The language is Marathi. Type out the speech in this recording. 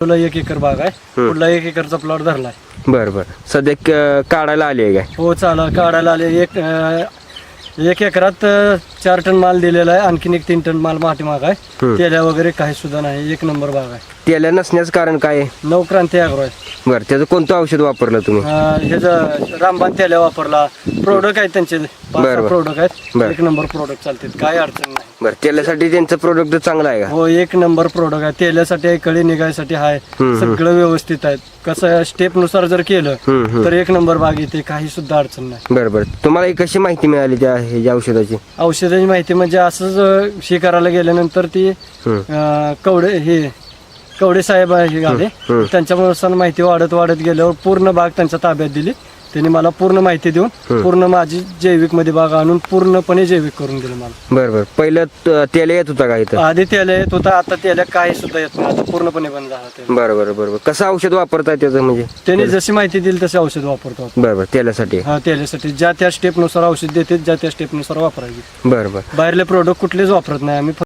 तुला 1 एकर बाग आहे. पुढला 1 एकरचा प्लॉट धरलाय. बरं बरं. सध्या काढायला आली आहे काय? हो चाला काढायला आले. 1 एकरात 4 टन माल दिलेला आहे. आणखीन 3 टन माल पाठीमाग आहे. तेल्या वगैरे काही सुद्धा नाही. 1 नंबर बाग आहे. तेल्या नसण्याचं कारण काय आहे? नवक्रांती ॲग्रो आहे. बरं, त्याचं कोणतं औषध वापरलं तुम्ही? ह्याचं रामबाण तेल्या वापरला. प्रोडक्ट आहेत त्यांचे 5 प्रोडक्ट आहेत. 1 नंबर प्रोडक्ट चालतात. काय अडचण नाही. बरं, तेल्यासाठी त्यांचं प्रोडक्ट चांगलं आहे का? हो 1 नंबर प्रोडक्ट आहे. तेल्यासाठी आहे, कळी निघायसाठी आहे. सगळं व्यवस्थित आहे. कसं स्टेप नुसार जर केलं तर 1 नंबर बाग येते. काही सुद्धा अडचण नाही. बरं बरं. तुम्हाला ही कशी माहिती मिळाली त्या ह्याच्या औषधाची? औषधाची माहिती म्हणजे असंच हे करायला गेल्यानंतर ती कवडे साहेब हे आले. त्यांच्यानुसार माहिती वाढत गेल्यावर पूर्ण बाग त्यांच्या ताब्यात दिली. त्यांनी मला पूर्ण माहिती देऊन पूर्ण माझी जैविक मध्ये बाग आणून पूर्णपणे जैविक करून दिलं मला. बरं बरं. पहिलं तेल्या येत होता का इथं? आधी तेल्या येत होता. आता तेल्या काही सुद्धा येत नाही. आता पूर्णपणे बंद झाला ते. बरं बरं बरं. कसं औषध वापरताय त्याचं म्हणजे? त्यांनी जशी माहिती दिली तसे औषध वापरतो. बरं बरं. तेल्यासाठी? हा तेल्यासाठी ज्या त्या स्टेप नुसार औषध देते. ज्या त्या स्टेप नुसार वापरायची. बरं बरं. बाहेरले प्रोडक्ट कुठलेच वापरत नाही आम्ही.